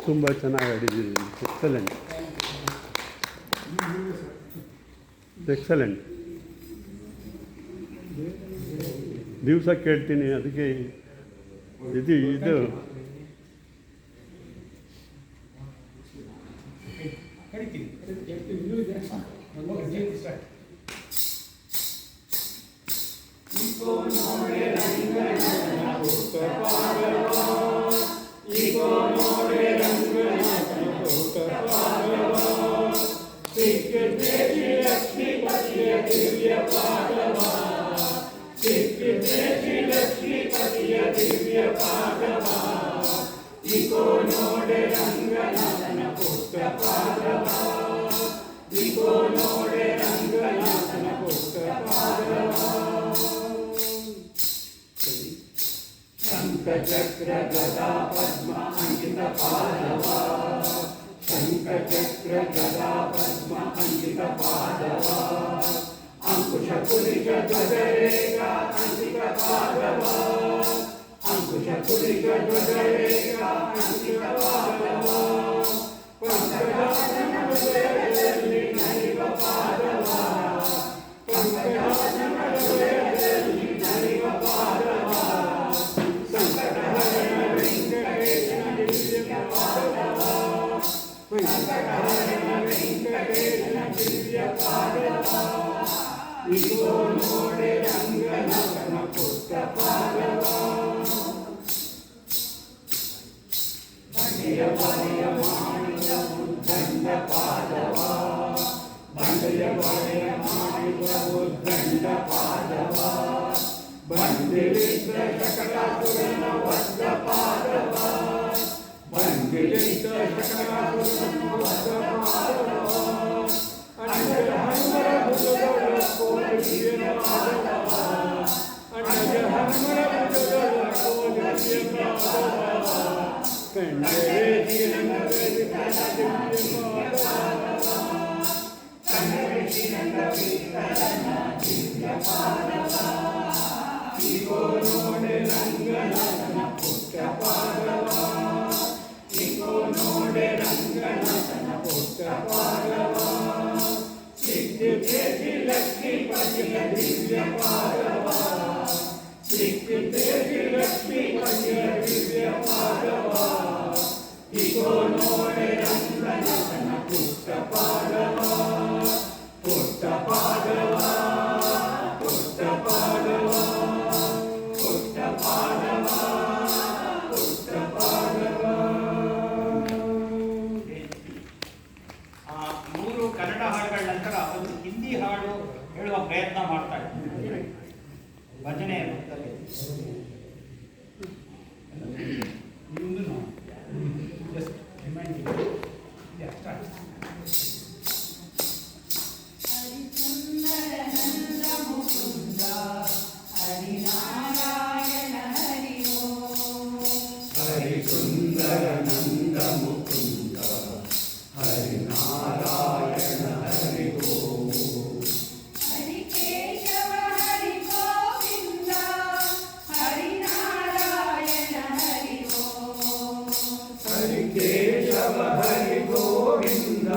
ತುಂಬ ಚೆನ್ನಾಗಿ ಆಡಿದ್ದೀರಿ. Excellent excellent. ದಿವಸ ಕೇಳ್ತೀನಿ, ಅದಕ್ಕೆ ಇದು शङ्खचक्र गदा पद्म अंकित पादवा, शङ्खचक्र गदा पद्म अंकित पादवा, अंकुश पुलिश ध्वजरेखा अंकित पादवा, अंकुश पुलिश ध्वजरेखा अंकित पादवा, पंकजासन हृदयದಲ್ಲಿ नैव पादवा, पंकजासन हृदयದಲ್ಲಿ ಬಂದಿಳಿದ ಶಕಟಾಸುರನ ವದ್ದ ಪಾದವ ಬಂದಿಳಿದ ಶಕಟಾಸುರನ ವದ್ದ ಪಾದವ ಅಣ್ಣಜ ಹನುಮರ ಭುಜದೊಳ ಕೋಲಿಯ ಪಾದವ ಅಣ್ಣಜ ಹನುಮರ ಭುಜದೊಳ ಕೋಲಿಯ ಪಾದವ ಕಂಡರೆ ಶ್ರೀರಂಗವೇದಿ ದಿವ್ಯ ಪಾದವ ಕಂಡರೆ ಶ್ರೀರಂಗವೇದಿ ದಿವ್ಯ ಪಾದವ ಇಗೋ ನೋಡೆ ರಂಗನಾಥನ ಪುಟ್ಟ ಪಾದವ ಇಗೋ ನೋಡೆ ರಂಗನಾಥನ ಪುಟ್ಟ ಪಾದವ ಸಿಕ್ಕಿತೇಜಿ ಲಕ್ಷ್ಮೀಪತಿಯ ದಿವ್ಯ ಪಾದವ ಸಿಕ್ಕಿತೇಜಿ ಲಕ್ಷ್ಮೀಪತಿಯ ದಿವ್ಯ ಪಾದವ ಇಗೋ ನೋಡೆ ರಂಗನಾಥನ ಪುಟ್ಟ ಪಾದವ ಪುಟ್ಟ ಪಾದವ ಪುಟ್ಟ ಪಾದವ ಪುಟ್ಟ ಪಾದವ ಪುಟ್ಟ ಪಾದವ. ಮೂರು ಕನ್ನಡ ಹಾಡುಗಳ ನಂತರ ಒಂದು ಹಿಂದಿ ಹಾಡು ಹೇಳುವ ಪ್ರಯತ್ನ ಮಾಡ್ತಾ ಇದ್ದಾರೆ ಭಜನೆ ಹರಿಸುಂದರ ನಂದ ಮುಕುಂದ ಹರಿನಾರಾಯಣ ಹರಿ ಓಂ ಹರಿ ಕೇಶವ ಹರಿ ಗೋವಿಂದ ಹರಿನಾರಾಯಣ ಹರಿ ಓಂ ಹರಿ ಕೇಶವ ಹರಿ ಗೋವಿಂದ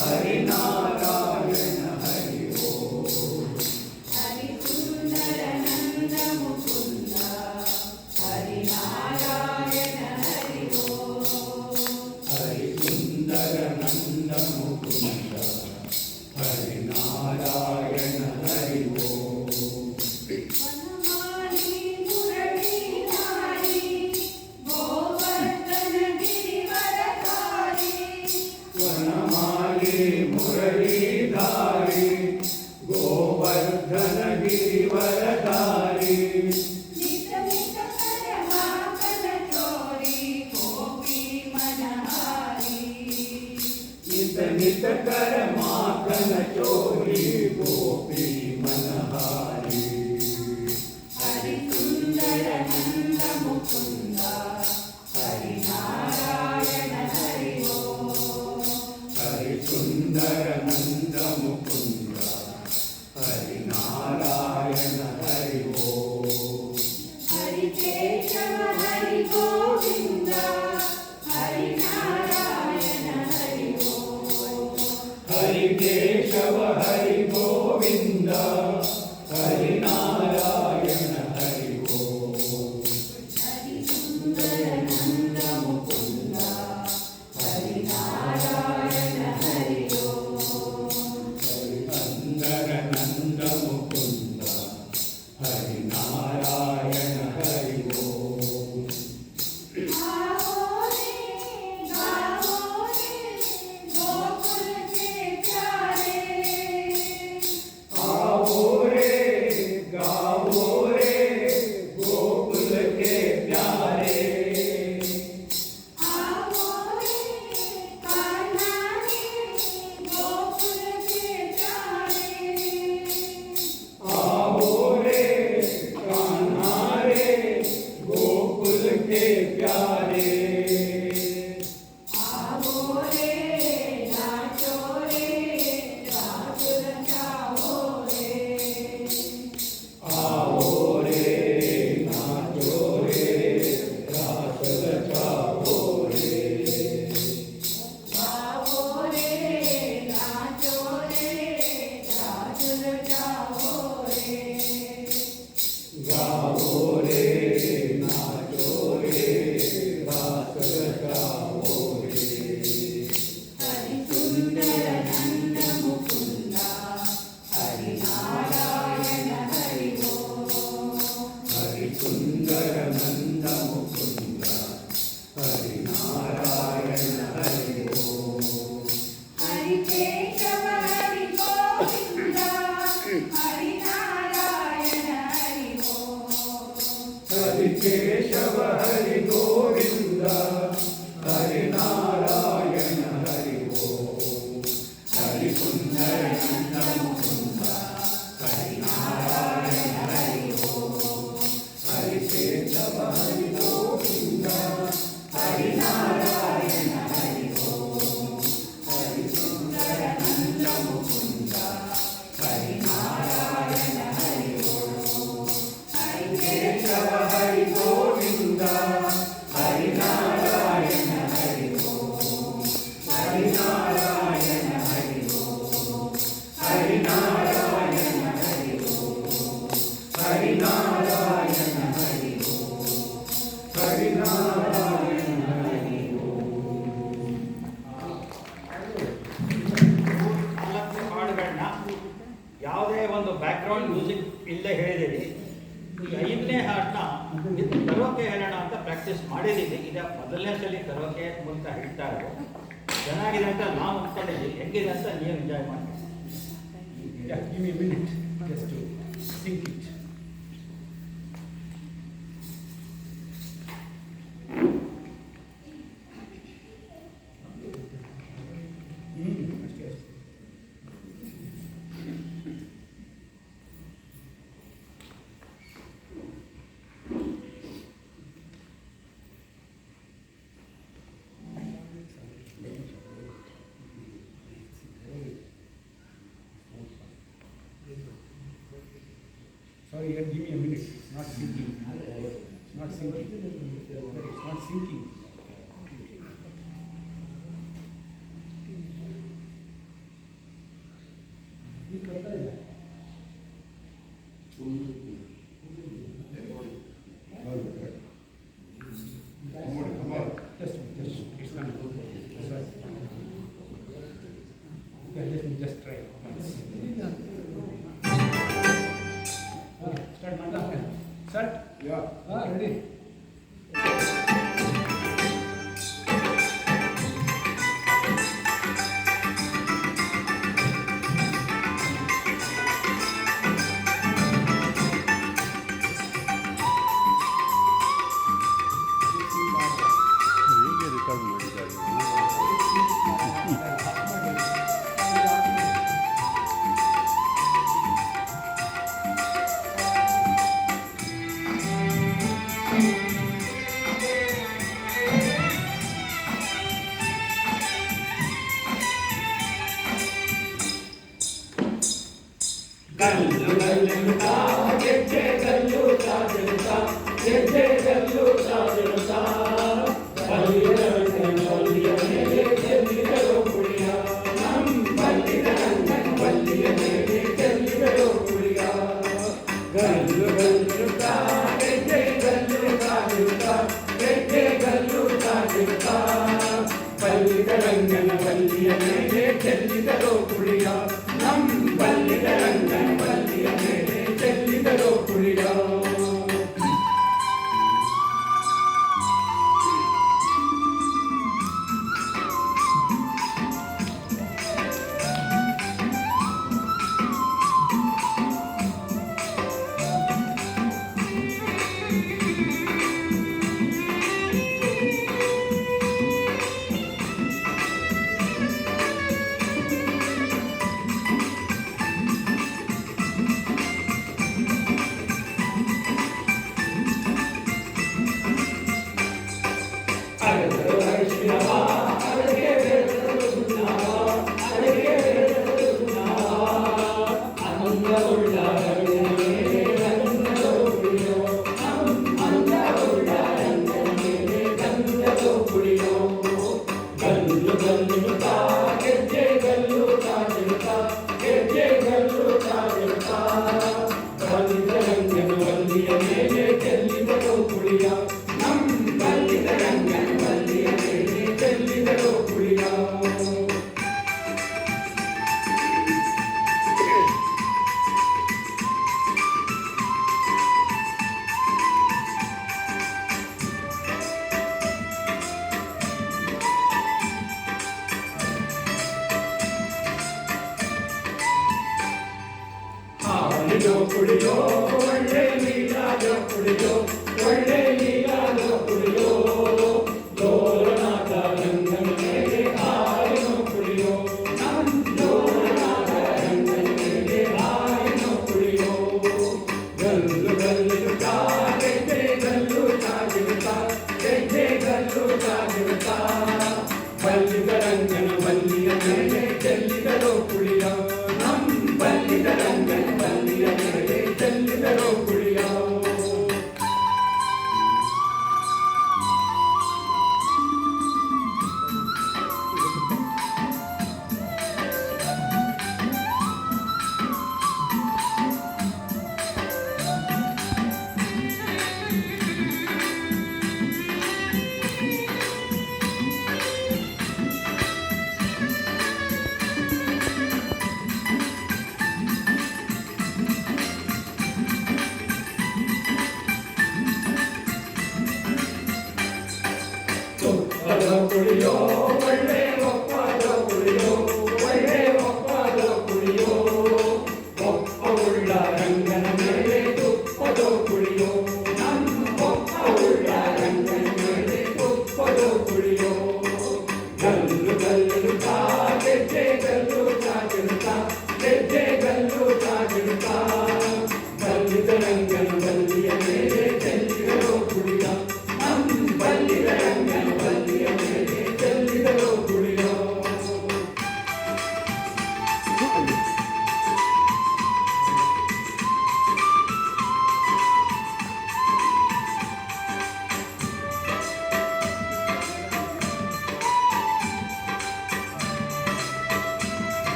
ಹರಿನಾರಾಯಣ ಹರಿ ಓಂ ಹರಿ ಸುಂದರ ನಂದ ಮುಕುಂದ ಹರಿನಾರಾಯಣ ಹರಿ ಓಂ ಹರಿಸುಂದರ ನಂದ ಮುಕುಂದ ಹರಿನಾರಾಯಣ ಹರಿ ಓಂ ವನಮಾಲಿ ಮುರಳೀಧಾರಿ ಗೋವರ್ಧನ ಗಿರಿವರಧಾರಿ ವನಮಾಲಿ ಮುರಳೀಧಾರಿ ಗೋವರ್ಧನ ಗಿರಿವರಧಾರಿ ನಿತ ನಿತ ಪರಮಾಕನ ಚೋರಿ ಗೋಪಿ ಮನಹಾರಿ ನಿತ ನಿತ ಕರ ಮಾಕನ ಚೋರಿ ಗೋಪಿ ಮನಹಾರಿ ಹರಿ ಸುಂದರ ನಂದ ಮುಕುಂದ ಹರಿನಾರಾಯಣ ಹರಿ ಓಂ ಹರಿ ಸುಂದರ ನಂದ ಮುಕುಂದ ಹರಿನಾರಾಯಣ ಹರಿ ಓಂ ಹರಿ ಕೇಶವ ಹರಿ ಗೋವಿಂದ ಹರಿನಾರಾಯಣ ಹರಿ ಓಂ ಹರಿ ಕೇಶವ ಹರಿ ಗೋವಿಂದ ಹರಿನಾರಾಯಣ ಹರಿ ಓಂ ಹರಿ ಸುಂದರ ನಂದ ಮುಕುಂದ ಹರಿನಾರಾಯಣ ಹರಿ ಓಂ ಹರಿಸುಂದರ ನಂದ ಮುಕುಂದ ಹರಿನಾರಾಯಣ ಹರಿ ಓಂ आओ रे गाओ रे गोकुल के प्यारे आओ रे गाओ रे गोकुल के प्यारे आओ रे कान्हा रे गोकुल के प्यारे आओ रे कान्हा रे ಕೇಶವ ಹರಿ ಗೋವಿಂದ ಹರಿ ನಾರಾಯಣ ಹರಿ ಓಂ ಹರಿ ಸುಂದರ ನಂದ ಮುಕುಂದ ಹರಿ ನಾರಾಯಣ ಹರಿ ಓಂ ಹರಿ ಕೇಶವ ಹರಿ ಗೋವಿಂದ ಹರಿ ನಾರಾಯಣ ಹರಿ ಓಂ ಹರಿ ಸುಂದರ ನಂದ ಮುಕುಂದ ಹರಿ ನಾರಾಯಣ ಹರಿ ಓಂ ಹರಿ ಕೇಶವ ಹರಿ ಗೋವಿಂದ ಹರಿ ನಾರಾಯಣ ಹರಿ ಓಂ ಹರಿ ನಾರಾಯಣ ಹರಿ ಓಂ ಹರಿ ನಾರಾಯಣ ಹರಿ ಓಂ ಹರಿ ನಾರಾಯಣ ಹರಿ ಓಂ ಹರಿ ನಾರಾಯಣ ಹರಿ ನಾಲ್ಕು ಹಾಡುಗಳನ್ನ ಯಾವುದೇ ಒಂದು ಬ್ಯಾಕ್ಗ್ರೌಂಡ್ ಮ್ಯೂಸಿಕ್ ಇಲ್ಲೇ ಹೇಳಿದ್ದೀರಿ. ಈ 5ನೇ ಹಾಡನ್ನ ಇದು ಕರೋಕೆ ಹೇಳೋಣ ಅಂತ ಪ್ರಾಕ್ಟೀಸ್ ಮಾಡಿದ್ದೀವಿ. ಇದೇ ಮೊದಲನೇ ಸಲ ಕರೋಕೆ ಮೂಲಕ ಹೇಳ್ತಾ ಇರೋದು. ಚೆನ್ನಾಗಿದೆ ಅಂತ ನಾವು ಅಂದ್ಕೊಂಡಿದ್ದೀವಿ. ಹೆಂಗಿದೆ ಅಂತ ನೀವು ಎಂಜಾಯ್ ಮಾಡಿ. Yeah, give me a minute just to think it. Okay. Sorry, give me a minute. It's not sinking. It's not sinking. It's not sinking. Come on. Just, it's not good. That's right. Yeah, let me just try once. Start, Manda. Start? Yeah. Ready? ಹೇಗೆ record ಮಾಡಿದ್ದಾರೆ ಗಲ್ಲು ಗಲ್ಲುತ್ತಾ ಗೆಜ್ಜೆ ಗಲ್ಲುತ್ತಾ ಗೆಲ್ಲುತ್ತಾ ಗೆಜ್ಜೆ ಗಲ್ಲುತ್ತಾ ಗೆಲ್ಲುತ್ತಾ ಬಲ್ಲಿಯ ಮೇಲೆ ಚೆಲ್ಲಿದರೋ ಕುಳಿಯ ಬಲ್ಲಿದ ರಂಗನ ಬಲ್ಲಿಯ ಮೇಲೆ ಚೆಲ್ಲಿದರೋ ಕುಳಿಯ ಗಲ್ಲು ಗಲ್ಲುತ್ತಾ ಗೆಜ್ಜೆ ಗಲ್ಲುತ್ತಾ ಗೆಲ್ಲುತ್ತಾ ಗೆಜ್ಜೆ ಗಲ್ಲುತ್ತಾ ಗೆಲ್ಲುತ್ತಾ ಬಲ್ಲಿದ ರಂಗನ ಬಲ್ಲಿಯ ಮೇಲೆ ಚೆಲ್ಲಿದರೋ ಕುಳಿಯ ಬಲ್ಲಿದ ರಂಗನ ಬಲ್ಲಿಯ ಮೇಲೆ ಚೆಲ್ಲಿದರೋ ಕುಳಿಯ ಕುಳಿಯೋ ಒಳ್ಳೆ ಒಪ್ಪದ ಕುಳಿಯೋ ಒಳ್ಳೆ ಒಪ್ಪದ ಕುಳಿಯೋ ಒಪ್ಪವುಳ್ಳ ರಂಗನ ಮೇಲೆ ತುಪ್ಪದ ಕುಳಿಯೋ ನಮ್ಮ ಒಪ್ಪವುಳ್ಳ ರಂಗನ ಮೇಲೆ ತುಪ್ಪದ ಕುಳಿಯೋ ಗಲ್ಲು ಗಲ್ಲು ತಾ ಗೆಜ್ಜೆ ಗಲ್ಲು ಚಾಚಿರುತ್ತಾ ಗೆಜ್ಜೆ ಗಲ್ಲು ಚಾಚಿರುತ್ತಾ ಬಲ್ಲಿದ ರಂಗನ ಬಲ್ಲಿಯ ಮೇಲೆ ಚೆಲ್ಲಿದರೋ ಕುಳಿಯ ನಮ್ಮ ಬಲ್ಲಿದ ರಂಗನ ಬಲ್ಲಿಯ ಮೇಲೆ ಚೆಲ್ಲಿದರೋ ಕುಳಿಯೋ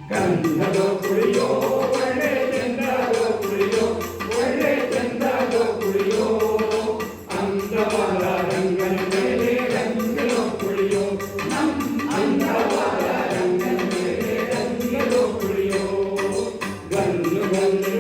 ಗಂಧದ ಕುಳಿಯೋ ಒಳ್ಳೆ ಚಂದದ ಕುಳಿಯೋ ಒಳ್ಳೆ ಚಂದದ ಕುಳಿಯೋ ಅಂದವಾದ ರಂಗನ ಮೇಲೆ ರಂಗನ ಕುಳಿಯೋ ನಮ್ಮ ಅಂದವಾದ ರಂಗನ ಮೇಲೆ ರಂಗನ ಕುಳಿಯೋ ಗಲ್ಲು ಗಲ್ಲು